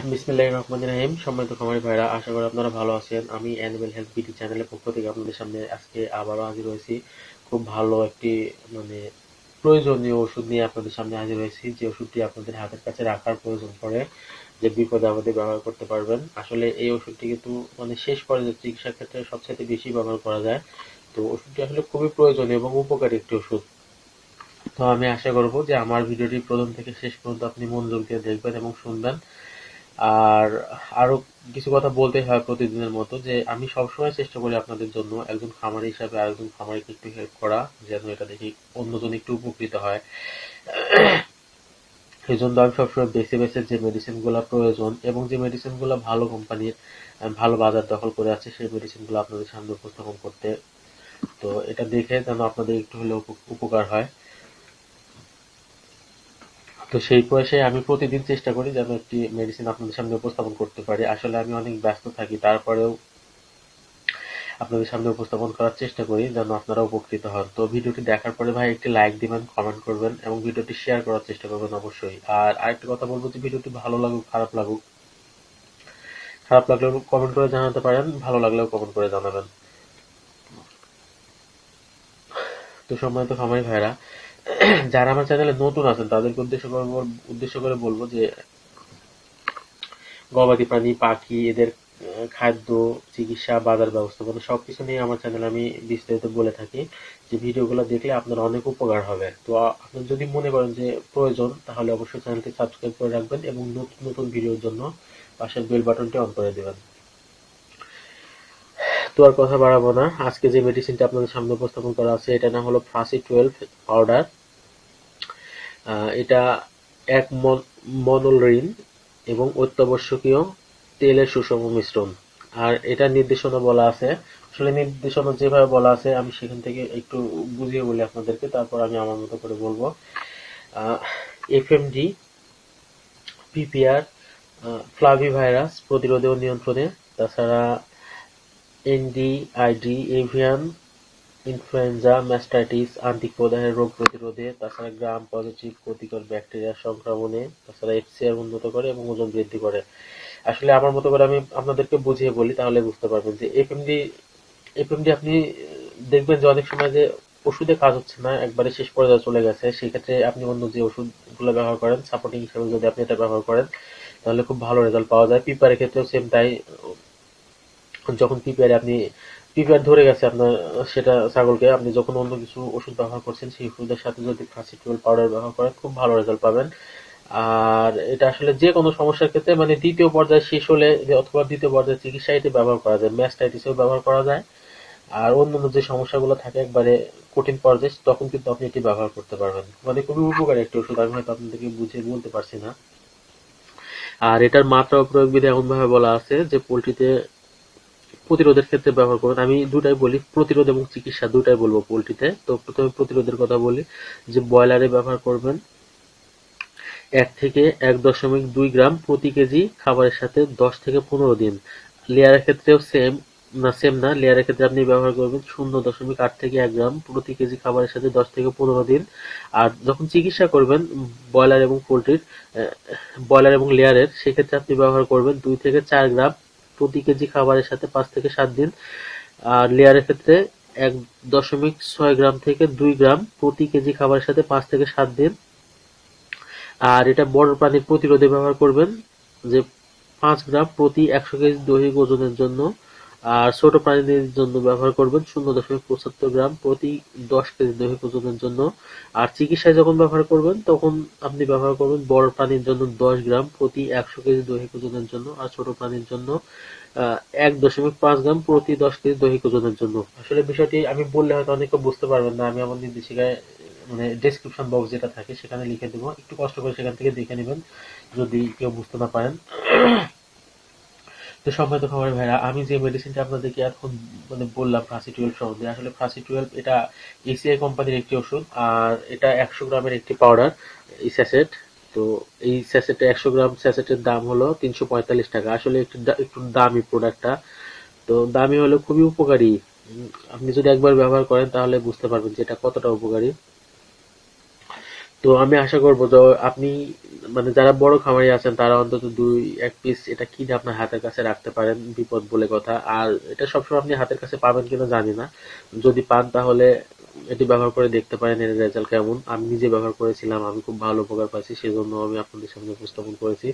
বিসমিল্লাহির রহমানির রহিম। সম্মানিত খামারি ভাইরা, আশা করি আপনারা ভালো আছেন। আমি অ্যানিমেল হেলথ বিডি চ্যানেলের পক্ষ থেকে আপনাদের সামনে আজকে আবারও হাজির হয়েছি। খুব ভালো একটি মানে প্রয়োজনীয় ওষুধ নিয়ে আপনাদের সামনে হাজির হয়েছি, যে ওষুধটি আপনাদের হাতের কাছে রাখার প্রয়োজন পড়ে, যে বিপদে আপদে ব্যবহার করতে পারবেন। আসলে এই ওষুধটি কিন্তু শেষ পর্যায়ে চিকিৎসার ক্ষেত্রে সবচেয়ে বেশি ব্যবহার করা যায়। তো ওষুধটি আসলে খুবই প্রয়োজনীয় এবং উপকারী একটি ওষুধ। তো আমি আশা করব যে আমার ভিডিওটি প্রথম থেকে শেষ পর্যন্ত আপনি মনোযোগ দিয়ে দেখবেন এবং শুনবেন। আর আরো কিছু কথা বলতে হয় প্রতিদিনের মতো, যে আমি সবসময় চেষ্টা করি আপনাদের জন্য একজন খামারি হিসাবে আরেকজন খামারিকে একটু হেল্প করা, যেন এটা দেখি অন্যজন একটু উপকৃত হয়। এই জন্য আমি সবসময় বেছে বেছে যে মেডিসিন গুলা প্রয়োজন এবং যে মেডিসিন গুলা ভালো কোম্পানির ভালো বাজার দখল করে আছে, সেই মেডিসিন গুলো আপনাদের সামনে উপস্থাপন করতে। তো এটা দেখে যেন আপনাদের একটু হলেও উপকার হয়। তো সেই প্রয়াসে আমি প্রতিদিন চেষ্টা করি যেন একটি মেডিসিন আপনাদের সামনে উপস্থাপন করতে পারি। আসলে আমি অনেক ব্যস্ত থাকি, তারপরেও আপনাদের সামনে উপস্থাপন করার চেষ্টা করি যেন আপনারা উপকৃত হন। তো ভিডিওটি দেখার পরে ভাই একটি লাইক দিবেন, কমেন্ট করবেন এবং ভিডিওটি শেয়ার করার চেষ্টা করবেন অবশ্যই। আর আরেকটা কথা বলবো, যে ভিডিওটি ভালো লাগুক খারাপ লাগলেও কমেন্ট করে জানাতে পারেন, ভালো লাগলেও কমেন্ট করে জানাবেন। তো সম্মানিত খামারি ভাইরা, যারা আমার চ্যানেলে নতুন আছেন তাদেরকে উদ্দেশ্য করে বলবো যে গবাদি প্রাণী, পাখি, এদের খাদ্য, চিকিৎসা, বাজার ব্যবস্থাপনা সবকিছু নিয়ে আমার চ্যানেলে আমি বিস্তারিত বলে থাকি। যে ভিডিওগুলো দেখলে আপনার অনেক উপকার হবে। তো আপনি যদি মনে করেন যে প্রয়োজন, তাহলে অবশ্যই চ্যানেলটি সাবস্ক্রাইব করে রাখবেন এবং নতুন নতুন ভিডিওর জন্য পাশের বেল বাটনটি অন করে দেবেন। তো আর কথা বাড়াবো না, আজকে যে মেডিসিনটা আপনাদের সামনে উপস্থাপন করা আছে, এটা নাম হলো ফ্রাসি 12 পাউডার। এটা এক মনোলরিন এবং অত্যাবশ্যকীয় তেলের সুষম মিশ্রণ। আর এটা নির্দেশনা বলা আছে, আসলে নির্দেশনা যেভাবে বলা আছে আমি সেখান থেকে একটু বুঝিয়ে বলি আপনাদেরকে, তারপর আমি আমার মতো করে বলবো। এফএমডি, পিপিআর, ফ্লাভি ভাইরাস প্রতিরোধে ও নিয়ন্ত্রণে, তাছাড়া এনডিআইডি, এভিয়ান ইনফ্লুয়েঞ্জা, ম্যাস্টাইটিস, আন্তিক প্রদাহের রোগ প্রতিরোধে, তাছাড়া গ্রাম পজিটিভ ক্ষতিকর ব্যাকটেরিয়া সংক্রমণে, তাছাড়া এফসিআর উন্নত করে এবং ওজন বৃদ্ধি করে। আসলে আমার মতো করে আমি আপনাদেরকে বুঝিয়ে বলি, তাহলে বুঝতে পারবেন যে এফএমডি আপনি দেখবেন যে অনেক সময় যে ওষুধে কাজ হচ্ছে না, একবারে শেষ পর্যায়ে চলে গেছে, সেক্ষেত্রে আপনি অন্য যে ওষুধগুলো ব্যবহার করেন সাপোর্টিং হিসেবে যদি আপনি এটা ব্যবহার করেন, তাহলে খুব ভালো রেজাল্ট পাওয়া যায়। পিপারের ক্ষেত্রেও সেম তাই। যখন পিপিআর ধরে গেছে আপনার, সেটা ছাগলকে, আপনি যখন অন্য কিছু ওষুধ ব্যবহার করছেন, সেই ওষুধের সাথে যদি ফ্রাসি 12 পাউডার ব্যবহার করেন, খুব ভালো রেজাল্ট পাবেন। আর এটা আসলে যে কোনো সমস্যার ক্ষেত্রে দ্বিতীয় পর্যায়ে শেষ হলে অথবা দ্বিতীয় পর্যায়ে চিকিৎসা এটি ব্যবহার করা যায়, ম্যাস্টাইটিসেও ব্যবহার করা যায়। আর অন্যান্য যে সমস্যাগুলো থাকে একবারে কঠিন পর্যায়ে, তখন কিন্তু আপনি এটি ব্যবহার করতে পারবেন। খুবই উপকারী একটি ওষুধ, আমি হয়তো আপনাদেরকে বুঝিয়ে বলতে পারছি না। আর এটার মাত্রা ও প্রয়োগ বিধি এমন ভাবে বলা আছে যে পোলট্রিতে প্রতিরোধের ক্ষেত্রে ব্যবহার করবেন। আমি দুটাই বলি, প্রতিরোধ এবং চিকিৎসা দুটাই বলবো পোলট্রিতে। তো প্রথমে প্রতিরোধের কথা বলি, যে ব্রয়লারে ব্যবহার করবেন 1 থেকে 1.2 গ্রাম প্রতি কেজি খাবারের সাথে 10 থেকে 15 দিন। লেয়ারের ক্ষেত্রেও সেম না, লেয়ারের ক্ষেত্রে আপনি ব্যবহার করবেন 0.8 থেকে 1 গ্রাম প্রতি কেজি খাবারের সাথে 10 থেকে 15 দিন। আর যখন চিকিৎসা করবেন ব্রয়লার এবং পোলট্রির, ব্রয়লার এবং লেয়ারের, সেক্ষেত্রে আপনি ব্যবহার করবেন 2 থেকে 4 গ্রাম প্রতি কেজি খাবারের সাথে 5 থেকে 7 দিন। আর লেয়ারের ক্ষেত্রে 1.6 গ্রাম থেকে 2 গ্রাম প্রতি কেজি খাবারের সাথে 5 থেকে 7 দিন। আর এটা বড় প্রাণীর প্রতিরোধে ব্যবহার করবেন, যে 5 গ্রাম প্রতি 100 কেজি দৈহিক ওজনের জন্য। আর ছোট প্রাণীদের জন্য ব্যবহার করবেন 0.75 গ্রাম প্রতি 10 কেজি দৈহিক ওজনের জন্য। আর চিকিৎসায় যখন ব্যবহার করবেন, তখন আপনি ব্যবহার করবেন বড় প্রাণীর জন্য 10 গ্রাম প্রতি 100 কেজি দৈহিক ওজনের জন্য, আর ছোট প্রাণীর জন্য 1.5 গ্রাম প্রতি 10 কেজি দৈহিক ওজনের জন্য। আসলে বিষয়টি আমি বললে হয়তো অনেকে বুঝতে পারবেন না, আমি আমার নির্দেশিকায় ডেসক্রিপশন বক্স যেটা থাকে সেখানে লিখে দেবো, একটু কষ্ট করে সেখান থেকে দেখে নেবেন যদি কেউ বুঝতে না পারেন। তো সম্মানিত খামারি ভাইরা, আমি যে মেডিসিনটা আপনাদেরকে এখন বললাম ফ্রাসি 12 সম্বন্ধে, আসলে ফ্রাসি 12 এটা এসিআই কোম্পানির একটি ওষুধ। আর এটা 100 গ্রামের একটি পাউডার, এই স্যাসেট। তো এই স্যাসেটে 100 গ্রাম স্যাসেটের দাম হলো 345 টাকা। আসলে একটু দামি প্রোডাক্টটা। তো দামি হলে খুবই উপকারী। আপনি যদি একবার ব্যবহার করেন তাহলে বুঝতে পারবেন যে এটা কতটা উপকারী। তো আমি আশা করবো যে আপনি মানে যারা বড় খামারি আছেন তারা অন্তত দুই এক পিস এটা কিনে আপনার হাতের কাছে রাখতে পারেন, বিপদ বলে কথা। আর এটা সবসময় আপনি হাতের কাছে পাবেন কিনা জানি না, যদি পান তাহলে এটি ব্যবহার করে দেখতে পারেন এর রেজাল্ট কেমন। আমি নিজে ব্যবহার করেছিলাম, আমি খুব ভালো উপকার পাইছি, সেজন্য আমি আপনাদের সামনে উপস্থাপন করেছি।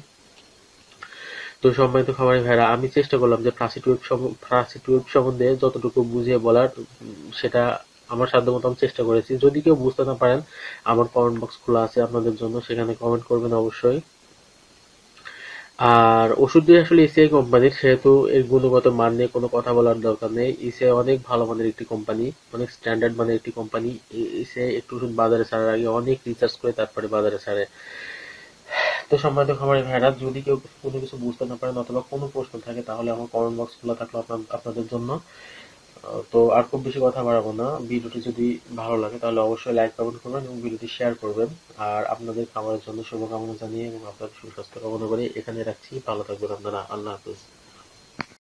তো সম্মানিত খামারি ভাইরা, আমি চেষ্টা করলাম যে ফ্লাসি টিউব সম্বন্ধে যতটুকু বুঝিয়ে বলার সেটা আমার সাধ্যমতো আমি চেষ্টা করেছি। যদি কেউ বুঝতে না পারেন, আমার কমেন্ট বক্স খোলা আছে আপনাদের জন্য, সেখানে কমেন্ট করবেন অবশ্যই। আর ওষুধটি আসলে ইসিআই কোম্পানির, সেহেতু এর গুণগত মান নিয়ে কোনো কথা বলার দরকার নেই। ইসিআই অনেক ভালো মানের একটি কোম্পানি, অনেক স্ট্যান্ডার্ড মানের একটি কোম্পানি। ইসিআই একটু ওষুধ বাজারে ছাড়ার আগে অনেক রিসার্চ করে তারপরে বাজারে ছাড়ে। তো সম্মানিত খামারি ভাইরা, যদি কেউ কোনো কিছু বুঝতে না পারেন অথবা কোনো প্রশ্ন থাকে তাহলে আমার কমেন্ট বক্স খোলা থাকলো আপনাদের জন্য। তো আর খুব বেশি কথা বাড়াবো না, ভিডিওটি যদি ভালো লাগে তাহলে অবশ্যই লাইক কমেন্ট করবেন এবং ভিডিওটি শেয়ার করবেন। আর আপনাদের খামারের জন্য শুভকামনা জানিয়ে এবং আপনাদের সুস্বাস্থ্য কামনা করে এখানে রাখছি। ভালো থাকবেন আপনারা। আল্লাহ হাফেজ।